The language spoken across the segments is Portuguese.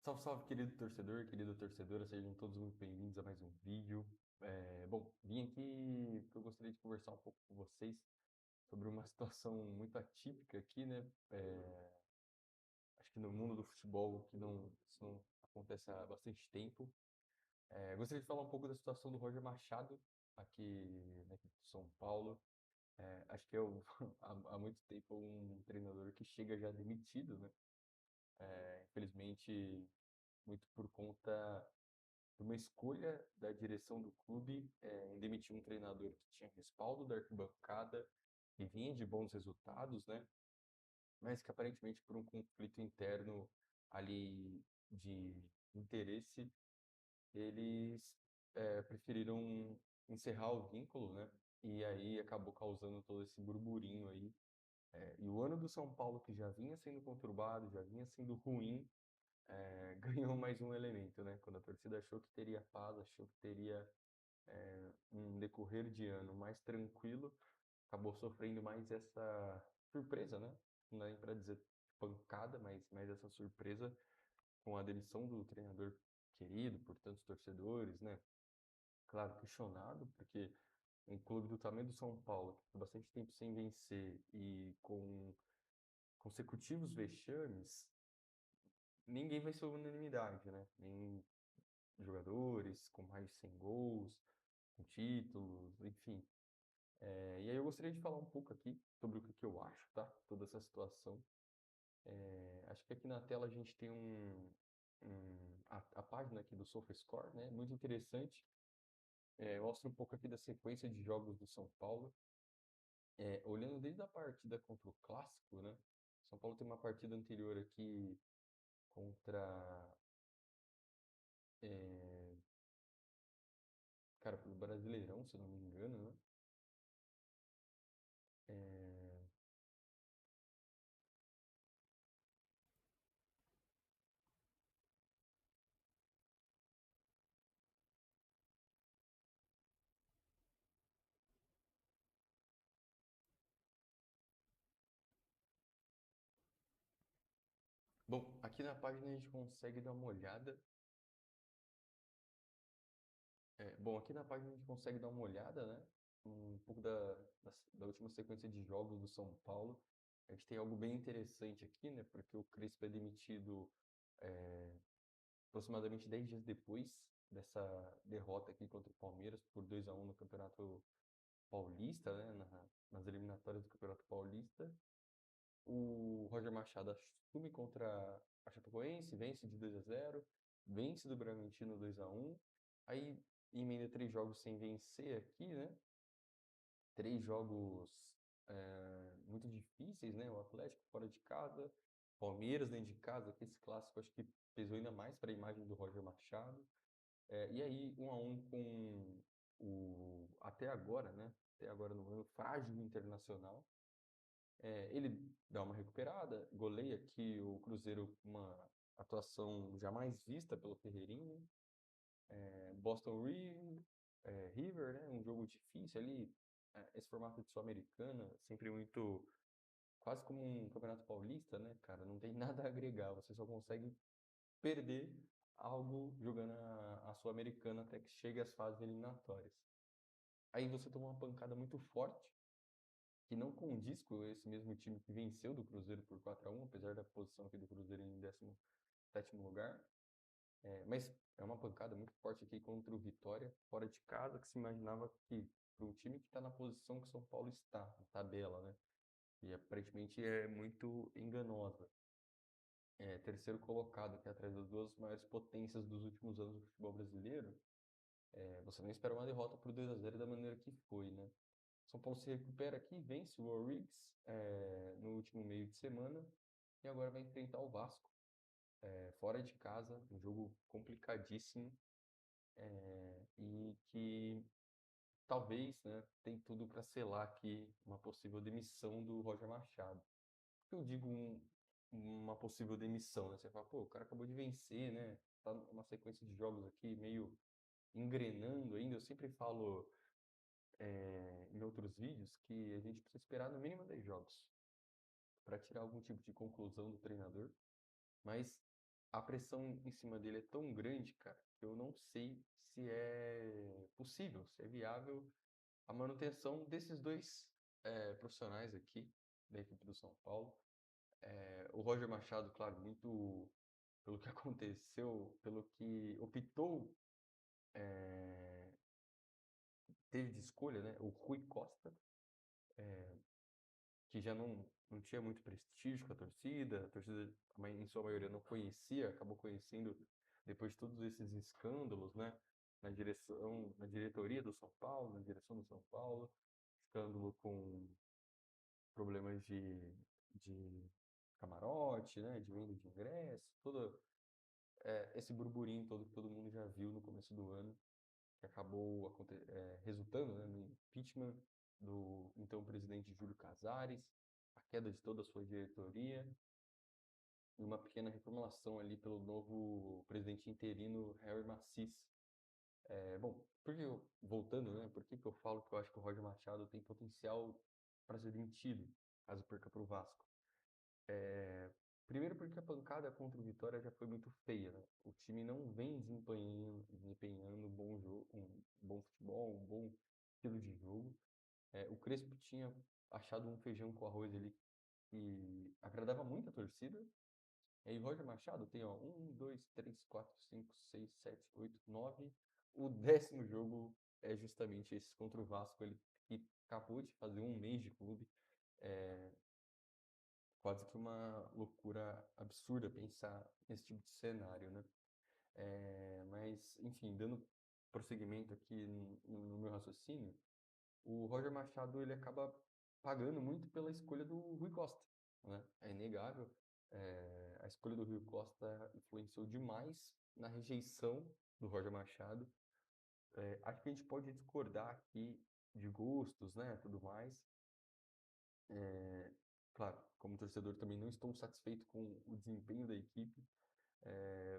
Salve, salve, querido torcedor, querida torcedora, sejam todos muito bem-vindos a mais um vídeo. Bom, vim aqui porque eu gostaria de conversar um pouco com vocês sobre uma situação muito atípica aqui, né? Acho que no mundo do futebol que isso não acontece há bastante tempo. Gostaria de falar um pouco da situação do Roger Machado aqui na equipe de São Paulo. Acho que há muito tempo um treinador que chega já demitido, né? Infelizmente, muito por conta de uma escolha da direção do clube em demitir um treinador que tinha respaldo da arquibancada e vinha de bons resultados, né? Mas que aparentemente por um conflito interno ali de interesse, eles preferiram encerrar o vínculo, né? E aí acabou causando todo esse burburinho aí. E o ano do São Paulo, que já vinha sendo conturbado, já vinha sendo ruim, ganhou mais um elemento, né? Quando a torcida achou que teria paz, achou que teria um decorrer de ano mais tranquilo, acabou sofrendo mais essa surpresa, né? Não dá nem para dizer pancada, mas mais essa surpresa com a demissão do treinador querido por tantos torcedores, né? Claro, questionado, porque um clube do tamanho do São Paulo, que ficou bastante tempo sem vencer e com consecutivos vexames, ninguém vai ser unanimidade, né? Nem jogadores com mais de 100 gols, com títulos, enfim. E aí eu gostaria de falar um pouco aqui sobre o que eu acho, tá? Toda essa situação. Acho que aqui na tela a gente tem a página aqui do SofaScore, né? Muito interessante. Mostra um pouco aqui da sequência de jogos do São Paulo. Olhando desde a partida contra o Clássico, né? São Paulo tem uma partida anterior aqui contra, é, cara, o Brasileirão, se eu não me engano, né? É, Bom, aqui na página a gente consegue dar uma olhada. Bom, aqui na página a gente consegue dar uma olhada, né? Um pouco da última sequência de jogos do São Paulo. A gente tem algo bem interessante aqui, né? Porque o Crespo é demitido é, aproximadamente 10 dias depois dessa derrota aqui contra o Palmeiras por 2-1 no Campeonato Paulista, né? Nas eliminatórias do Campeonato Paulista. O Roger Machado assume contra a Chapecoense, vence de 2-0, vence do Bragantino 2-1. Aí emenda 3 jogos sem vencer aqui, né? 3 jogos muito difíceis, né? O Atlético fora de casa, Palmeiras dentro de casa, que esse clássico acho que pesou ainda mais para a imagem do Roger Machado. E aí 1-1 com até agora, né? Até agora no ano frágil Internacional. Ele dá uma recuperada, goleia aqui o Cruzeiro com uma atuação jamais vista pelo Ferreirinha. Boston River, né? Um jogo difícil ali. Esse formato de Sul-Americana, sempre muito, quase como um Campeonato Paulista, né, cara? Não tem nada a agregar, você só consegue perder algo jogando a Sul-Americana até que chegue às fases eliminatórias. Aí você toma uma pancada muito forte, que não condiz com esse mesmo time que venceu do Cruzeiro por 4-1, apesar da posição aqui do Cruzeiro em 17º lugar. Mas é uma pancada muito forte aqui contra o Vitória, fora de casa, que se imaginava que para um time que está na posição que o São Paulo está, na tabela, né? E aparentemente é muito enganosa. Terceiro colocado, que é atrás das duas maiores potências dos últimos anos do futebol brasileiro, você não espera uma derrota por 2-0 da maneira que foi, né? São Paulo se recupera aqui, vence o Warriors no último meio de semana e agora vai enfrentar o Vasco fora de casa, um jogo complicadíssimo e que talvez, né, tem tudo para selar aqui uma possível demissão do Roger Machado. Por que eu digo uma possível demissão, né? Você fala, pô, o cara acabou de vencer, né? Tá numa sequência de jogos aqui meio engrenando ainda. Eu sempre falo em outros vídeos que a gente precisa esperar no mínimo 10 jogos para tirar algum tipo de conclusão do treinador. Mas a pressão em cima dele é tão grande, cara, que eu não sei se é possível, se é viável a manutenção desses dois profissionais aqui da equipe do São Paulo. O Roger Machado, claro, muito pelo que aconteceu, pelo que optou, teve de escolha, né? O Rui Costa, que já não tinha muito prestígio com a torcida em sua maioria não conhecia, acabou conhecendo depois de todos esses escândalos, né? Na diretoria do São Paulo, na direção do São Paulo, escândalo com problemas de camarote, né? De venda de ingresso, todo esse burburinho todo que todo mundo já viu no começo do ano, que acabou resultando, né, no impeachment do então presidente Júlio Casares, a queda de toda a sua diretoria e uma pequena reformulação ali pelo novo presidente interino Harry Macis. Bom, voltando, né, por que que eu falo que eu acho que o Roger Machado tem potencial para ser demitido, caso perca para o Vasco? Primeiro porque a pancada contra o Vitória já foi muito feia, né? O time não vem desempenhando um bom jogo, um bom futebol, um bom estilo de jogo. O Crespo tinha achado um feijão com arroz ali que agradava muito a torcida. E aí Roger Machado tem, ó, 1, 2, 3, 4, 5, 6, 7, 8, 9. O 10º jogo é justamente esse contra o Vasco. Ele que acabou de fazer um mês de clube. É, quase que uma loucura absurda pensar nesse tipo de cenário, né? Mas, enfim, dando prosseguimento aqui no meu raciocínio, o Roger Machado ele acaba pagando muito pela escolha do Rui Costa, né? É inegável. A escolha do Rui Costa influenciou demais na rejeição do Roger Machado. Acho que a gente pode discordar aqui de gostos, né, tudo mais. Claro, como torcedor também não estou satisfeito com o desempenho da equipe,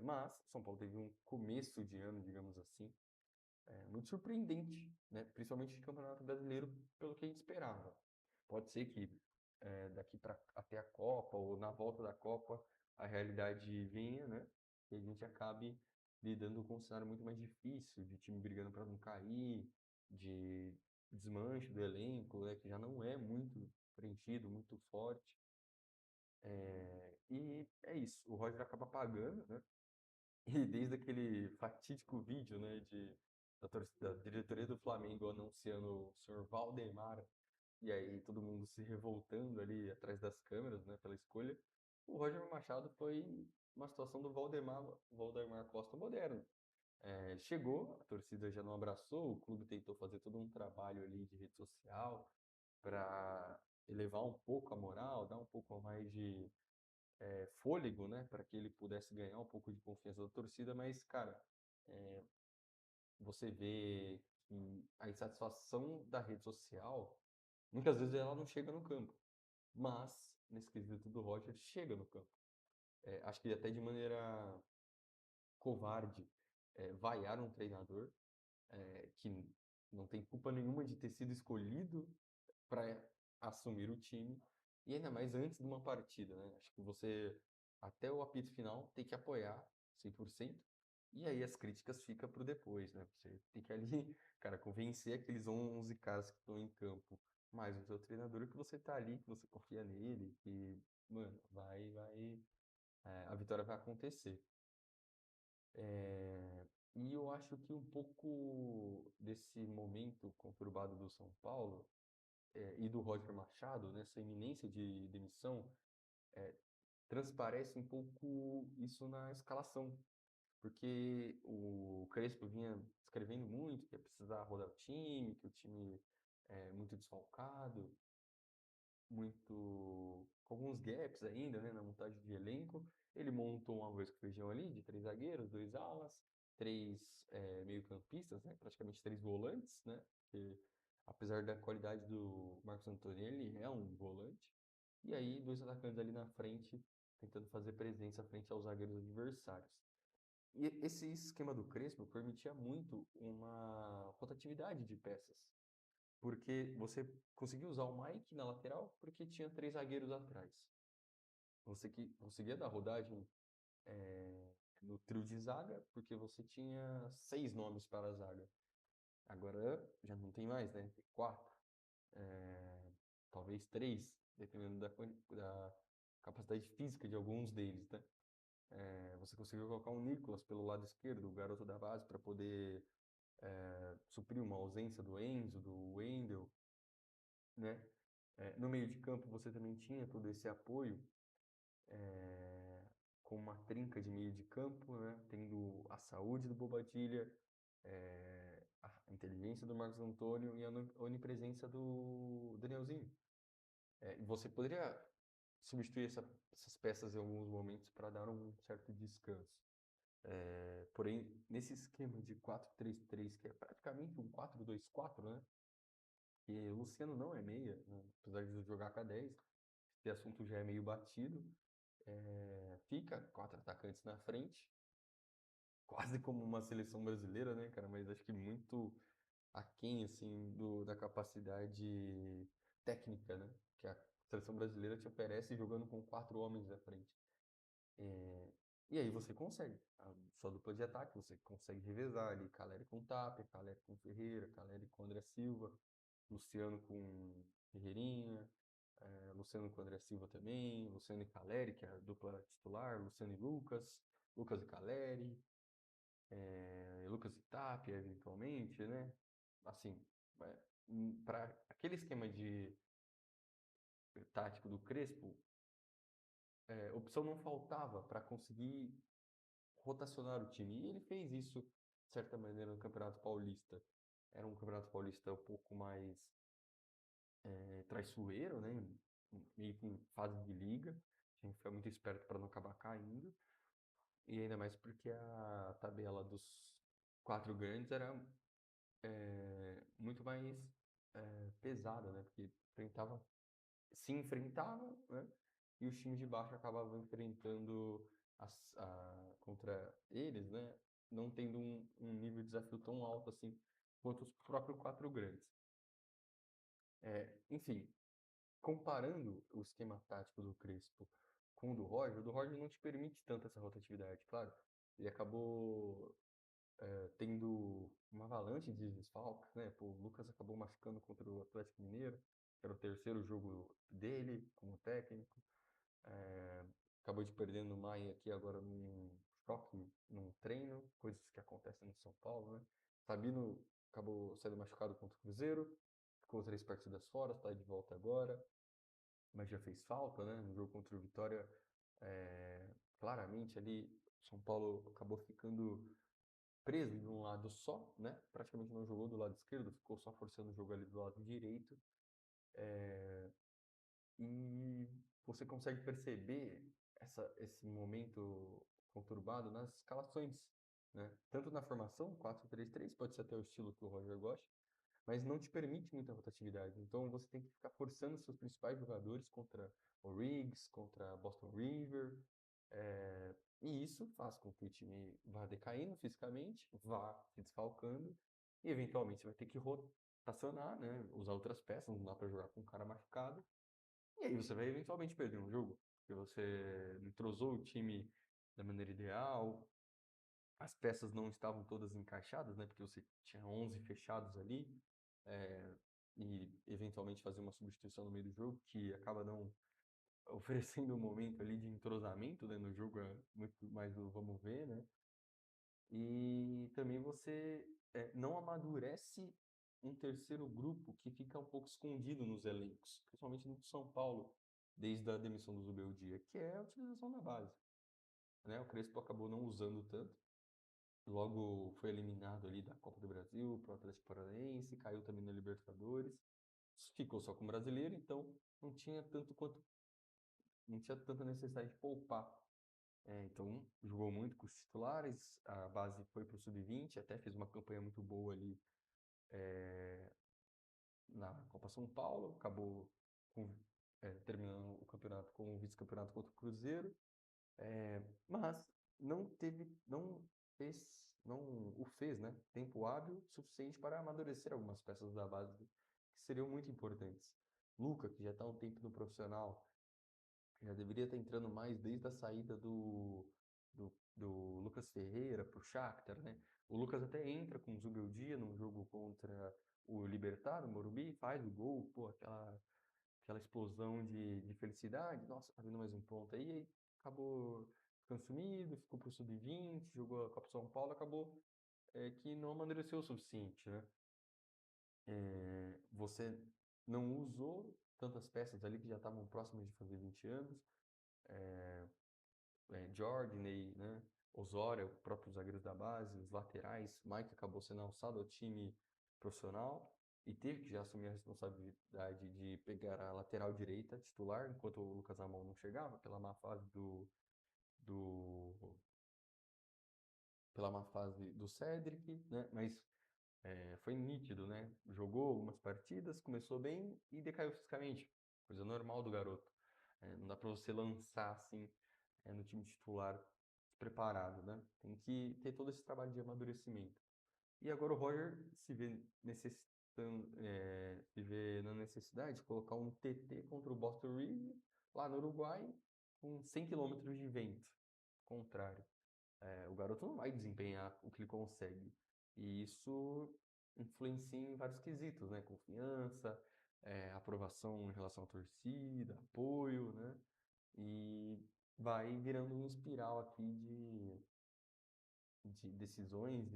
mas São Paulo teve um começo de ano, digamos assim, muito surpreendente, né? Principalmente de Campeonato Brasileiro, pelo que a gente esperava. Pode ser que daqui para até a Copa ou na volta da Copa a realidade venha, né? E a gente acabe lidando com um cenário muito mais difícil, de time brigando para não cair, de desmanche do elenco, né? Que já não é muito preenchido, muito forte. E é isso, o Roger acaba pagando, né? E desde aquele fatídico vídeo, né, da diretoria do Flamengo anunciando o senhor Valdemar, e aí todo mundo se revoltando ali atrás das câmeras, né, pela escolha, o Roger Machado foi uma situação do Valdemar Costa moderno. Chegou, a torcida já não abraçou, o clube tentou fazer todo um trabalho ali de rede social para elevar um pouco a moral, dar um pouco mais de fôlego, né, para que ele pudesse ganhar um pouco de confiança da torcida, mas, cara, é, você vê que a insatisfação da rede social, muitas vezes ela não chega no campo, mas, nesse quesito do Roger, chega no campo. Acho que até de maneira covarde, vaiar um treinador que não tem culpa nenhuma de ter sido escolhido para assumir o time, e ainda mais antes de uma partida, né? Acho que você, até o apito final, tem que apoiar 100%, e aí as críticas ficam para o depois, né? Você tem que ali, cara, convencer aqueles 11 caras que estão em campo, mais o seu treinador, que você tá ali, que você confia nele, que, mano, a vitória vai acontecer. E eu acho que um pouco desse momento conturbado do São Paulo e do Roger Machado, nessa iminência de demissão, transparece um pouco isso na escalação, porque o Crespo vinha escrevendo muito que ia precisar rodar o time, que o time é muito desfalcado, muito com alguns gaps ainda, né, na montagem de elenco. Ele montou um arroz com feijão ali de 3 zagueiros, 2 alas, 3 meio-campistas, né, praticamente 3 volantes, né, porque apesar da qualidade do Marcos Antônio, ele é um volante. E aí 2 atacantes ali na frente, tentando fazer presença frente aos zagueiros adversários. E esse esquema do Crespo permitia muito uma rotatividade de peças, porque você conseguia usar o Mike na lateral porque tinha 3 zagueiros atrás. Você que conseguia dar rodagem no trio de zaga, porque você tinha 6 nomes para a zaga. Agora já não tem mais, né? Tem 4. Talvez 3, dependendo da capacidade física de alguns deles, né? Você conseguiu colocar um Nicolas pelo lado esquerdo, o garoto da base, para poder suprir uma ausência do Enzo, do Wendel, né? No meio de campo você também tinha todo esse apoio é, com uma trinca de meio de campo, né? Tendo a saúde do Bobadilha, a inteligência do Marcos Antônio e a onipresença do Danielzinho. E você poderia substituir essas peças em alguns momentos para dar um certo descanso. Porém, nesse esquema de 4-3-3, que é praticamente um 4-2-4, né? Que o Luciano não é meia, né? Apesar de jogar com a 10, esse assunto já é meio batido. Fica 4 atacantes na frente, quase como uma seleção brasileira, né, cara? Mas acho que muito aquém, assim, da capacidade técnica, né? Que a seleção brasileira te oferece jogando com 4 homens à frente. E aí você consegue. A sua dupla de ataque, você consegue revezar ali Caleri com Tapia, Caleri com Ferreira, Caleri com André Silva, Luciano com Ferreirinha, Luciano com André Silva também, Luciano e Caleri, que é a dupla titular, Luciano e Lucas, Lucas e Caleri, Lucas e Tapia, eventualmente, né? Assim, para aquele esquema de tático do Crespo, opção não faltava para conseguir rotacionar o time. E ele fez isso, de certa maneira, no Campeonato Paulista. Era um Campeonato Paulista um pouco mais traiçoeiro, né? Meio que em fase de liga. A gente foi muito esperto para não acabar caindo. E ainda mais porque a tabela dos 4 grandes era muito mais pesada, né? Porque se enfrentavam, né? E os times de baixo acabavam enfrentando contra eles, né? Não tendo um nível de desafio tão alto assim quanto os próprios 4 grandes. Enfim, comparando o esquema tático do Crespo com o do Roger não te permite tanto essa rotatividade, claro. Ele acabou tendo uma avalanche de desfalques, né? Pô, o Lucas acabou machucando contra o Atlético Mineiro, que era o terceiro jogo dele como técnico. Acabou de perder no Maia aqui agora num choque, num treino, coisas que acontecem no São Paulo, né? Sabino acabou sendo machucado contra o Cruzeiro, ficou 3 partidas fora, está de volta agora, mas já fez falta, né? No jogo contra o Vitória, claramente ali, São Paulo acabou ficando preso de um lado só, né? Praticamente não jogou do lado esquerdo, ficou só forçando o jogo ali do lado direito. E você consegue perceber esse momento conturbado nas escalações, né? Tanto na formação, 4-3-3, pode ser até o estilo que o Roger gosta, mas não te permite muita rotatividade. Então você tem que ficar forçando seus principais jogadores contra o Riggs, contra Boston River, e isso faz com que o time vá decaindo fisicamente, vá se desfalcando, e eventualmente você vai ter que rotacionar, né? Usar outras peças, não dá para jogar com um cara machucado. E aí você vai eventualmente perder um jogo, porque você entrosou o time da maneira ideal, as peças não estavam todas encaixadas, né? Porque você tinha 11 fechados ali, e eventualmente fazer uma substituição no meio do jogo, que acaba não oferecendo um momento ali de entrosamento, né? No jogo é muito mais do vamos ver, né? E também você não amadurece um terceiro grupo que fica um pouco escondido nos elencos, principalmente no São Paulo, desde a demissão do Zubeldia, que é a utilização da base, né? O Crespo acabou não usando tanto, logo foi eliminado ali da Copa do Brasil para o Atlético Paranaense, caiu também na Libertadores, ficou só com o brasileiro, então não tinha não tinha tanta necessidade de poupar. Então, jogou muito com os titulares, a base foi para o Sub-20, até fez uma campanha muito boa ali na Copa São Paulo, acabou terminando o campeonato com o vice-campeonato contra o Cruzeiro, mas não o fez, né? Tempo hábil suficiente para amadurecer algumas peças da base que seriam muito importantes. Luca, que já está há um tempo no profissional, já deveria estar entrando mais desde a saída do Lucas Ferreira pro Shakhtar, né? O Lucas até entra com o Zubeldia num jogo contra o Libertad, o Morumbi, faz o gol, pô, aquela explosão de felicidade, nossa, tá vindo mais um ponto aí, acabou ficando sumido, ficou pro Sub-20, jogou a Copa São Paulo, acabou que não amadureceu o suficiente, né? Você não usou tantas peças ali que já estavam próximas de fazer 20 anos, Jordan, né? Osório, próprios zagueiros da base, os laterais, Mike acabou sendo alçado ao time profissional e teve que já assumir a responsabilidade de pegar a lateral direita titular, enquanto o Lucas Amon não chegava, pela má fase do, pela má fase do Cedric, né? Mas foi nítido, né? Jogou algumas partidas, começou bem e decaiu fisicamente, coisa normal do garoto. Não dá para você lançar assim no time titular preparado, né? Tem que ter todo esse trabalho de amadurecimento. E agora o Roger se vê na necessidade de colocar um TT contra o Boston River lá no Uruguai com 100 quilômetros de vento. Contrário. O garoto não vai desempenhar o que ele consegue. E isso influencia em vários quesitos, né? Confiança, aprovação em relação à torcida, apoio, né? E vai virando uma espiral aqui de decisões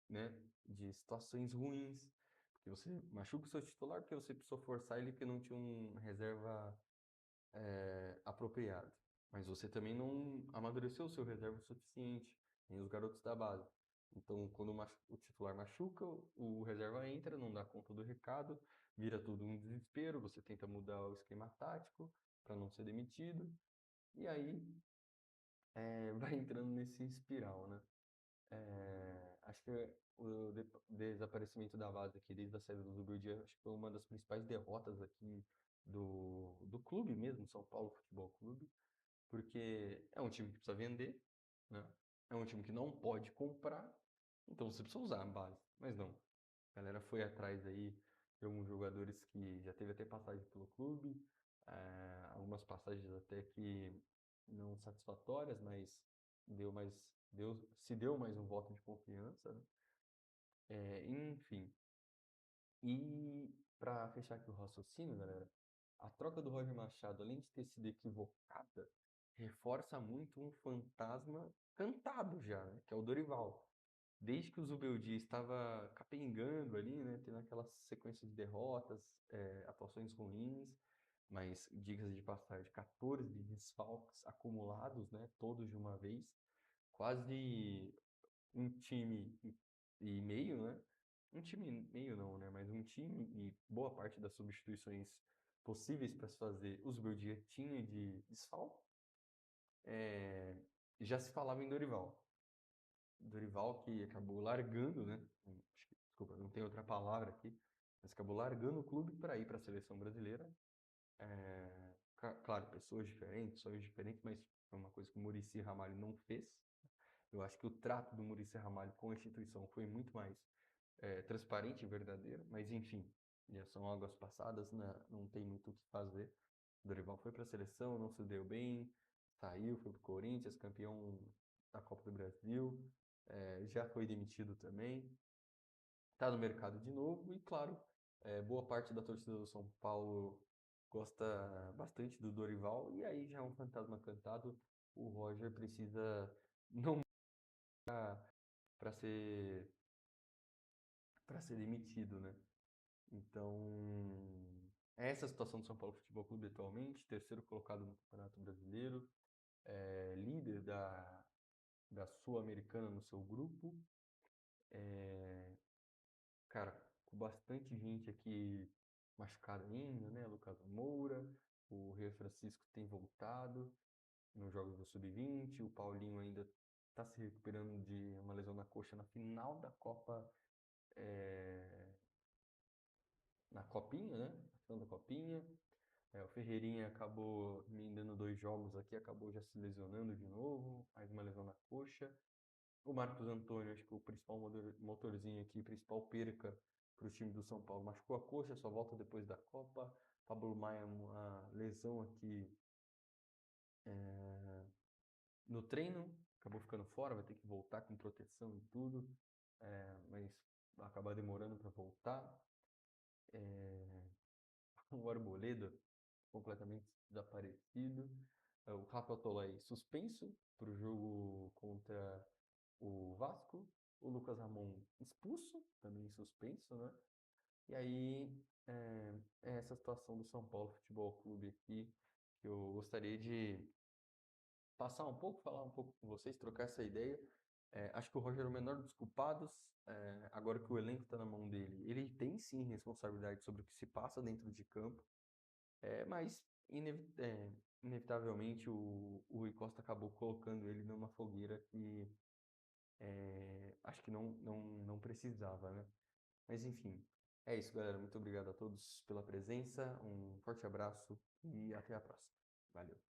né, de situações ruins. Porque você machuca o seu titular porque você precisou forçar ele porque não tinha um reserva apropriado. Mas você também não amadureceu o seu reserva o suficiente, nem os garotos da base. Então, quando o titular machuca, o reserva entra, não dá conta do recado, vira tudo um desespero, você tenta mudar o esquema tático para não ser demitido, e aí vai entrando nesse espiral, né? Acho que o desaparecimento da base aqui desde a saída do Zubeldia, acho que foi uma das principais derrotas aqui do clube mesmo, São Paulo Futebol Clube, porque é um time que precisa vender, né? É um time que não pode comprar, então você precisa usar a base, mas não. A galera foi atrás aí de alguns jogadores que já teve até passagem pelo clube, algumas passagens até que não satisfatórias, mas se deu mais um voto de confiança, né? Enfim. E para fechar aqui o raciocínio, galera, a troca do Roger Machado, além de ter sido equivocada, reforça muito um fantasma cantado já, né? Que é o Dorival. Desde que o Zubeldia estava capengando ali, né? Tendo aquela sequência de derrotas, atuações ruins, mas diga-se de passagem, 14 desfalques acumulados, né? Todos de uma vez, quase um time e meio, né? Um time e meio não, né? Mas um time e boa parte das substituições possíveis para se fazer, os Zubeldia tinha de desfalque. Já se falava em Dorival. Dorival que acabou largando, né? Desculpa, não tem outra palavra aqui, mas acabou largando o clube para ir para a seleção brasileira. Claro, pessoas diferentes, sonhos diferentes, mas foi uma coisa que o Muricy Ramalho não fez. Eu acho que o trato do Muricy Ramalho com a instituição foi muito mais transparente e verdadeiro, mas enfim, já são águas passadas, né? Não tem muito o que fazer. O Dorival foi para a seleção, não se deu bem, saiu, foi para o Corinthians, campeão da Copa do Brasil, já foi demitido também, está no mercado de novo e, claro, boa parte da torcida do São Paulo gosta bastante do Dorival e aí já é um fantasma cantado. O Roger precisa não para ser para ser demitido, né? Então, essa é a situação do São Paulo Futebol Clube atualmente, terceiro colocado no Campeonato Brasileiro, líder da Sul-Americana no seu grupo, cara, com bastante gente aqui machucada ainda, né? Lucas Moura, o Rio Francisco tem voltado nos jogos do Sub-20, o Paulinho ainda está se recuperando de uma lesão na coxa na final da Copa, na Copinha, né? Na final da Copinha. O Ferreirinha acabou me dando 2 jogos aqui, acabou já se lesionando de novo, mais uma lesão na coxa. O Marcos Antônio, acho que o principal motorzinho aqui, principal perca para o time do São Paulo, machucou a coxa, só volta depois da Copa. Pablo Maia, uma lesão aqui no treino, acabou ficando fora, vai ter que voltar com proteção e tudo, mas vai acabar demorando para voltar. O Arboleda, completamente desaparecido. O Rafael Tolói suspenso para o jogo contra o Vasco. O Lucas Ramon expulso, também suspenso, né? E aí é essa situação do São Paulo Futebol Clube aqui, que eu gostaria de passar um pouco, falar um pouco com vocês, trocar essa ideia. Acho que o Roger é o menor dos culpados, agora que o elenco está na mão dele. Ele tem sim responsabilidade sobre o que se passa dentro de campo, mas inevitavelmente o Rui Costa acabou colocando ele numa fogueira que acho que não precisava, né? Mas enfim, é isso, galera. Muito obrigado a todos pela presença, um forte abraço e até a próxima. Valeu!